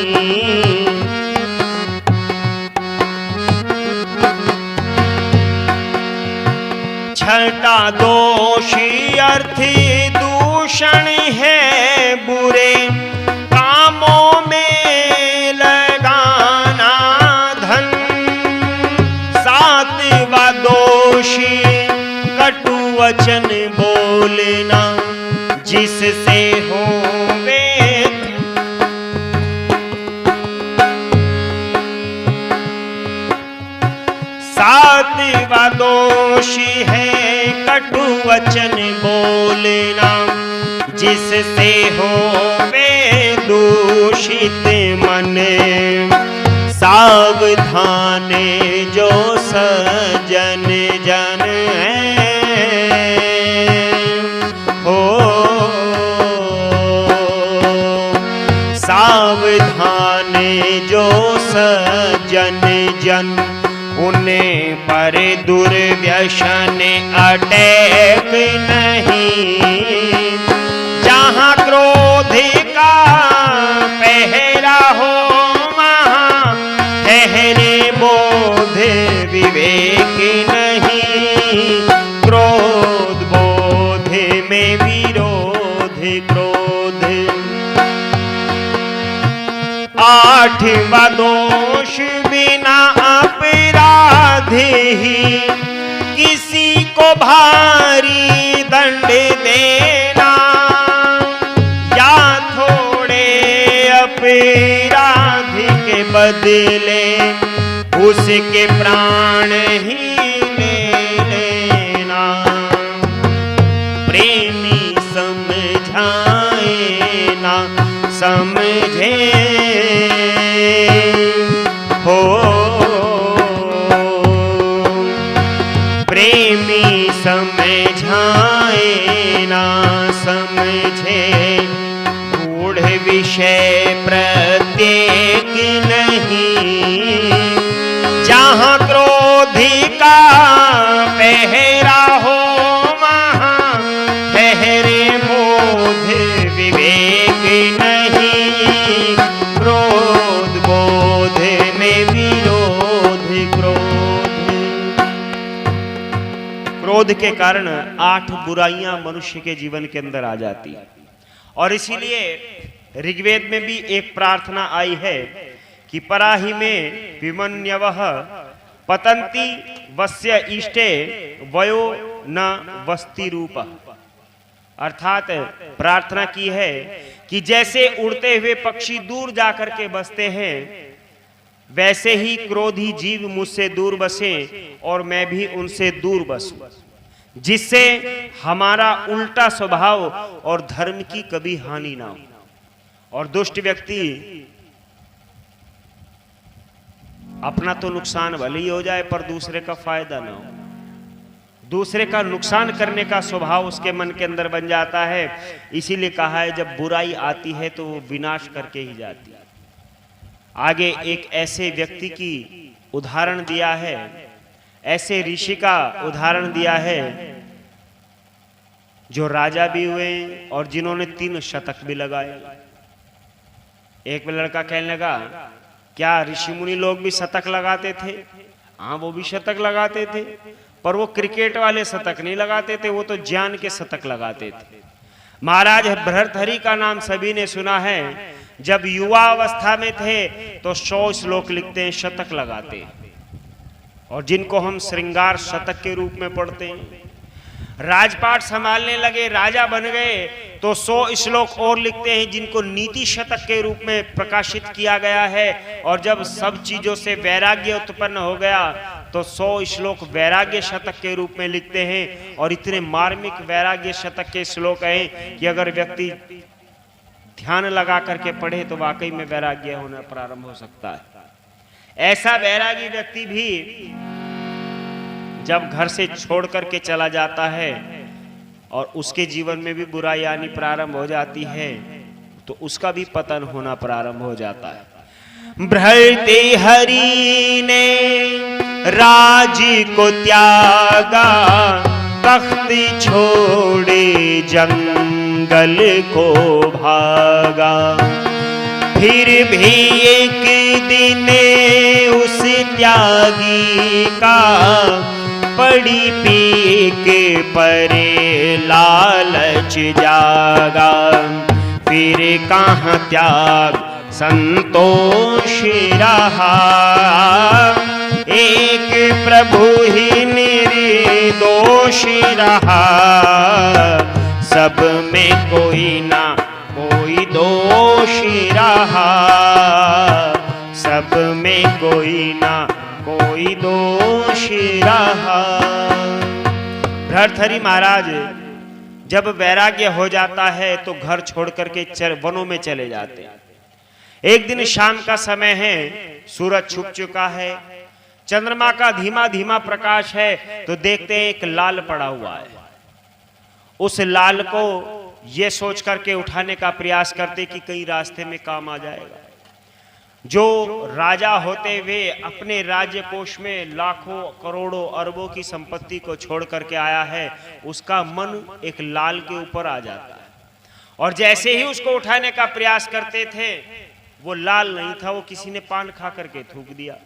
छठा दोष अर्थ दूषण है, बुरे कामों में लगाना धन। सातवां दोष कटु वचन बोलना, जिससे होवे सातवां दोष है कटु वचन बोलना, जिससे होवे दूषित मन। सावधान जो सजन जन हो, सावधान जो सजन जन, उन्हें पर दुर्व्यसन अटैक नहीं। जहाँ क्रोध का पहरा हो वहाँ ठहरे बोध विवेक नहीं। क्रोध बोध में विरोध, क्रोध। आठवां दोष बिना अपराधी ही किसी को भारी दंड देना, या थोड़े अपराधी के बदले उसके प्राण ही ले लेना। प्रेमी समझाए ना समझे हो, प्रेमी समझाए ना समझे। गूढ़ विषय प्रत्येक नहीं, जहाँ क्रोधी का पहरा हो वहाँ ठहरे बोध विवेक नहीं। क्रोध बोध में विरोध, क्रोध। क्रोध के कारण 8 बुराइयां मनुष्य के जीवन के अंदर आ जाती है। और इसीलिए ऋग्वेद में भी एक प्रार्थना आई है कि पराहि में विमन्यवः पतंती वस्य इष्टे वयो न वस्ति रूप। अर्थात प्रार्थना की है कि जैसे उड़ते हुए पक्षी दूर जाकर के बसते हैं, वैसे ही क्रोधी जीव मुझसे दूर बसे और मैं भी उनसे दूर बसूं, जिससे हमारा उल्टा स्वभाव और धर्म की कभी हानि ना हो। और दुष्ट व्यक्ति अपना तो नुकसान भले ही हो जाए पर दूसरे का फायदा ना हो, दूसरे का नुकसान करने का स्वभाव उसके मन के अंदर बन जाता है। इसीलिए कहा है जब बुराई आती है तो वो विनाश करके ही जाती है। आगे एक ऐसे व्यक्ति की उदाहरण दिया है, ऐसे ऋषि का उदाहरण दिया है जो राजा भी हुए और जिन्होंने 3 शतक भी लगाए। एक लड़का कहने लगा, क्या ऋषि मुनि लोग भी शतक लगाते थे? हाँ, वो भी शतक लगाते थे, पर वो क्रिकेट वाले शतक नहीं लगाते थे, वो तो ज्ञान के शतक लगाते थे। महाराज भर्तृहरि का नाम सभी ने सुना है। जब युवा अवस्था में थे तो 100 श्लोक लिखते हैं, शतक लगाते हैं, और जिनको हम श्रृंगार शतक के रूप में पढ़ते हैं। राजपाट संभालने लगे, राजा बन गए तो 100 श्लोक और लिखते हैं जिनको नीति शतक के रूप में प्रकाशित किया गया है। और जब सब चीजों से वैराग्य उत्पन्न हो गया तो 100 श्लोक वैराग्य शतक के रूप में लिखते हैं। और इतने मार्मिक वैराग्य शतक के श्लोक हैं कि अगर व्यक्ति ध्यान लगा करके पढ़े तो वाकई में वैराग्य होना प्रारंभ हो सकता है। ऐसा वैरागी व्यक्ति भी जब घर से छोड़ करके चला जाता है और उसके जीवन में भी बुराई आनी प्रारंभ हो जाती है तो उसका भी पतन होना प्रारंभ हो जाता है। भर्तृहरि ने राज को त्यागा, तख्त छोड़े जंगल को भागा। फिर भी एक दिन उस त्यागी का पड़ी पीक परे लालच जागा। फिर कहाँ त्याग संतोष रहा, एक प्रभु ही निर्दोष रहा। सब में कोई ना कोई दोष रहा, सब में कोई ना कोई दोष रहा। भर्तृहरि महाराज जब वैराग्य हो जाता है तो घर छोड़ करके वनों में चले जाते हैं। एक दिन शाम का समय है, सूरज छुप चुका है, चंद्रमा का धीमा धीमा प्रकाश है, तो देखते हैं एक लाल पड़ा हुआ है। उस लाल को ये सोच करके उठाने का प्रयास करते कि कहीं रास्ते में काम आ जाएगा। जो राजा होते हुए अपने राज्य कोष में लाखों करोड़ों अरबों की संपत्ति को छोड़ करके आया है, उसका मन एक लाल के ऊपर आ जाता है। और जैसे ही उसको उठाने का प्रयास करते थे, वो लाल नहीं था, वो किसी ने पान खा करके थूक दिया।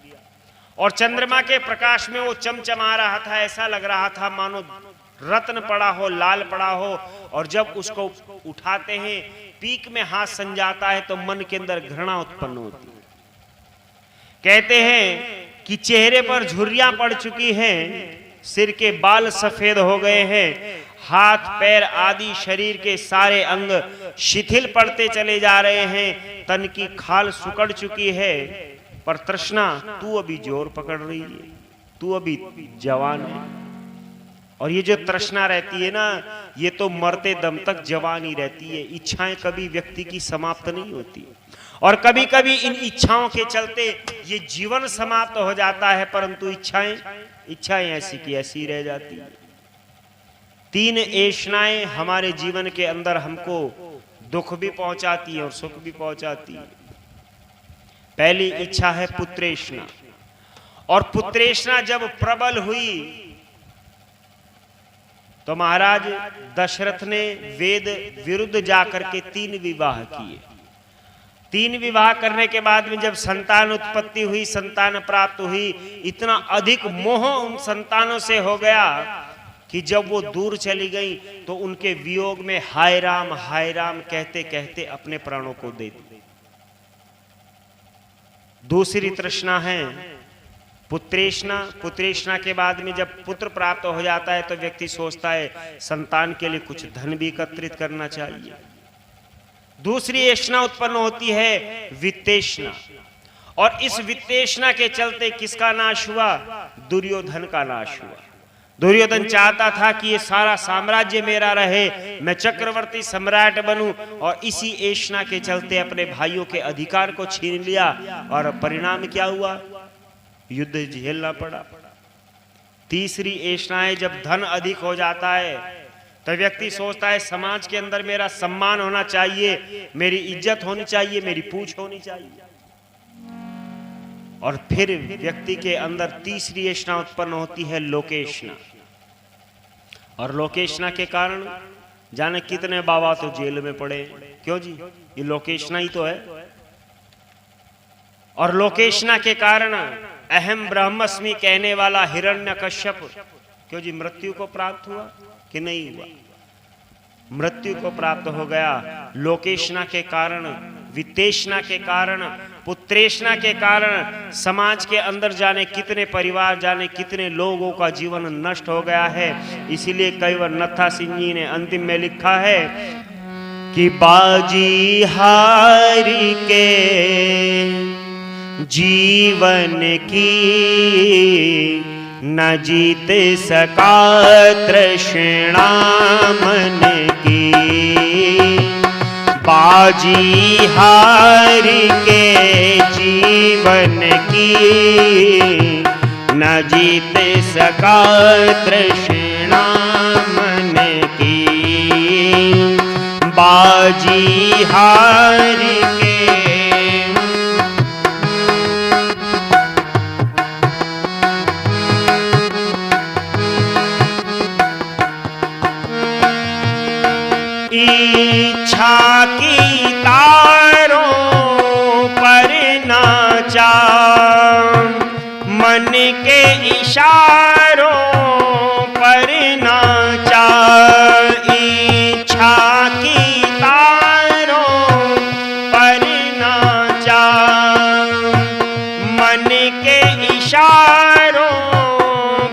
और चंद्रमा के प्रकाश में वो चमचमा रहा था, ऐसा लग रहा था मानो रत्न पड़ा हो, लाल पड़ा हो। और जब उसको उठाते हैं, पीक में हाथ सन जाता है तो मन के अंदर घृणा उत्पन्न होती है। कहते हैं कि चेहरे पर झुर्रियां पड़ चुकी हैं, सिर के बाल सफेद हो गए हैं, हाथ पैर आदि शरीर के सारे अंग शिथिल पड़ते चले जा रहे हैं, तन की खाल सुकड़ चुकी है। पर तृष्णा, तू अभी जोर पकड़ रही है, तू अभी जवान है। और ये जो तृष्णा रहती है ना, ये तो मरते दम तक जवान ही रहती है। इच्छाएं कभी व्यक्ति की समाप्त नहीं होती, और कभी कभी इन इच्छाओं के चलते ये जीवन समाप्त हो जाता है, परंतु इच्छाएं ऐसी की ऐसी रह जाती है। 3 ऐष्णाएं हमारे जीवन के अंदर हमको दुख भी पहुंचाती है और सुख भी पहुंचाती है। पहली इच्छा है पुत्रेष्णा, और पुत्रेष्णा जब प्रबल हुई तो महाराज दशरथ ने वेद विरुद्ध जाकर के 3 विवाह किए। 3 विवाह करने के बाद में जब संतान उत्पत्ति हुई, संतान प्राप्त हुई, इतना अधिक मोह उन संतानों से हो गया कि जब वो दूर चली गई तो उनके वियोग में हाय राम कहते कहते अपने प्राणों को दे दी। दूसरी तृष्णा है पुत्रेष्णा। पुत्रेष्णा के बाद में जब पुत्र प्राप्त हो जाता है तो व्यक्ति सोचता है संतान के लिए कुछ धन भी एकत्रित करना चाहिए। दूसरी ऐष्णा उत्पन्न होती है वित्तेष्णा, और इस वित्तेष्णा के चलते किसका नाश हुआ? दुर्योधन का नाश हुआ। दुर्योधन चाहता था कि ये सारा साम्राज्य मेरा रहे, मैं चक्रवर्ती सम्राट बनूं, और इसी ऐशना के चलते अपने भाइयों के अधिकार को छीन लिया, और परिणाम क्या हुआ? युद्ध झेलना पड़ा। तीसरी ऐशना है, जब धन अधिक हो जाता है तो व्यक्ति सोचता है समाज के अंदर मेरा सम्मान होना चाहिए, मेरी इज्जत होनी चाहिए, मेरी पूछ होनी चाहिए। और फिर व्यक्ति के अंदर तीसरी ऐशना उत्पन्न होती है, लोकेशना। और लोकेशना के कारण जाने कितने बाबा तो जेल में पड़े। क्यों जी? ये लोकेशना ही तो है। और लोकेशना के कारण अहम ब्रह्मस्मि कहने वाला हिरण्यकश्यप क्यों जी मृत्यु को प्राप्त हुआ कि नहीं हुआ? मृत्यु को प्राप्त हो गया। लोकेशना के कारण, वित्तेशना के कारण, पुत्रेशना के कारण समाज के अंदर जाने कितने परिवार, जाने कितने लोगों का जीवन नष्ट हो गया है। इसीलिए कई बार नत्था सिंह जी ने अंतिम में लिखा है कि बाजी हारी के जीवन की न जीत सका तृष्णा मन की। बाजी हार के जीवन की न जीत सका तृष्णा मन की। बाजी हार के इच्छा की तारों पर नाचा, मन के इशारों पर नाचा। इच्छा की तारों पर नाचा, मन के इशारों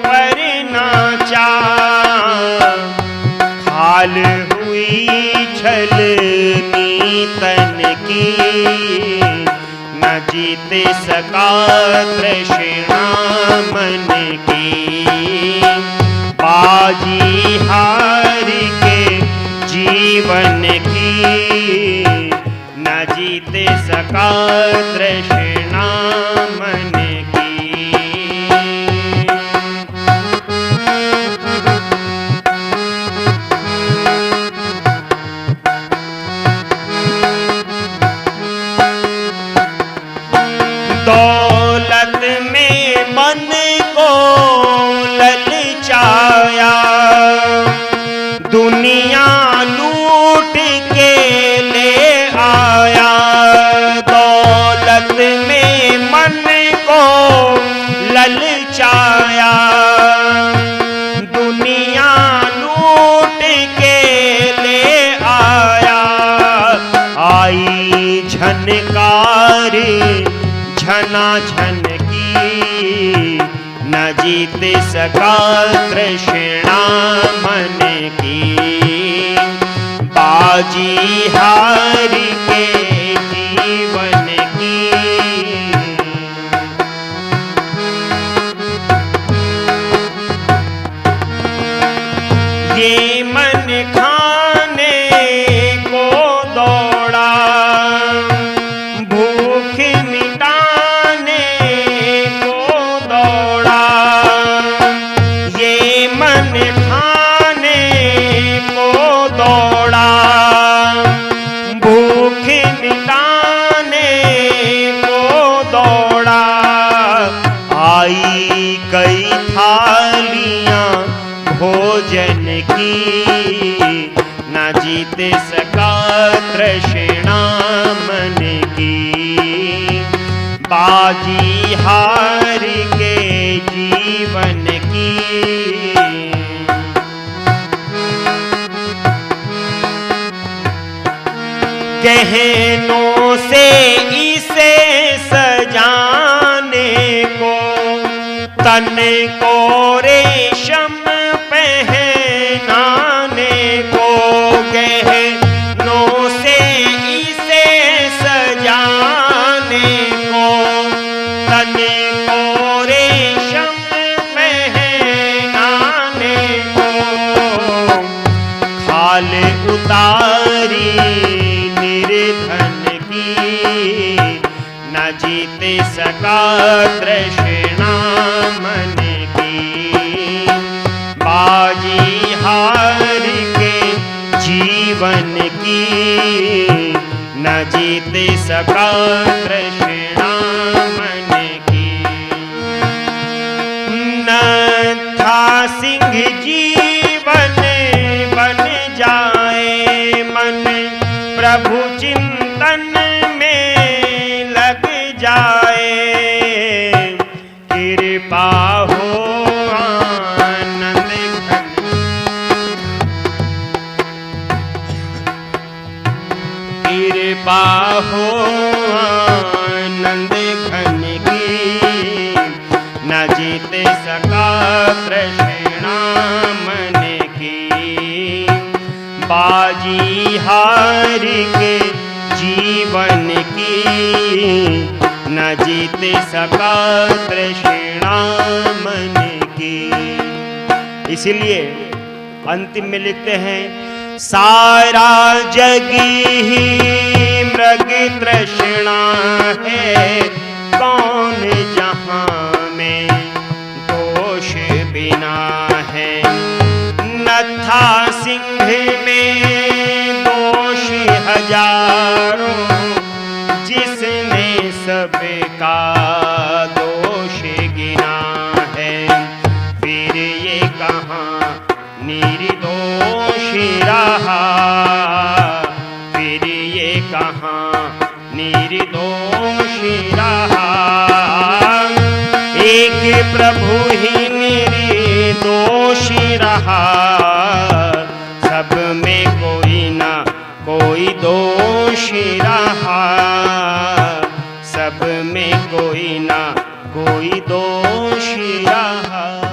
पर नाचा। खाल छलनी तन की न जीत सका तृष्णा मन की। बाजी हार के जीवन की न जीत सका तृष्णा मन की। दौलत में मन को ललचाया, दुनिया लूट के ले आया। दौलत में मन को ललचाया, दुनिया लूट के ले आया। आई झनकार झनाझन की न जीत सका तृष्णा मन की। बाजी हार के जीवन की ये मन खाने को दौड़ा, भूख मिटाने को दौड़ा। ये मन खाने को दौड़ा, भूख मिटाने को दौड़ा। आई कई थालियां भोजन की न जीत सका तृष्णा मन की। बाजी हार के जीवन की गहनों से इसे सजाने को, तन को रेशम पहनाने को। गहनों से इसे सजाने को, तन को रेशम पहनाने की, न जीते सका तृष्णा मन की। बाजी हार के जीवन की, न जीते सका तृष्णा मन की। न था सिंह जीवन बन जाए मन, प्रभु चिंतन में लग जाए। कृपा हो आनंद घन, कृपा हो आनंद घन की, न जीते सका तृष्णा मन की। बाजी हार के जीवन की, न जीते सका तृष्णा मन की। इसीलिए अंतिम में लिखते हैं, सारा जग ही मृग तृष्णा है, कौन जहां में दोष बिना है। न था सिंह में दोष हजारों, जिसने सबका दोष गिना है। फिर ये कहाँ निर्दोष रहा, फिर ये कहाँ निर्दोष रहा। एक प्रभु ही निर्दोष रहा, सब में कोई ना कोई दोष रहा, सब में कोई ना कोई दोष रहा।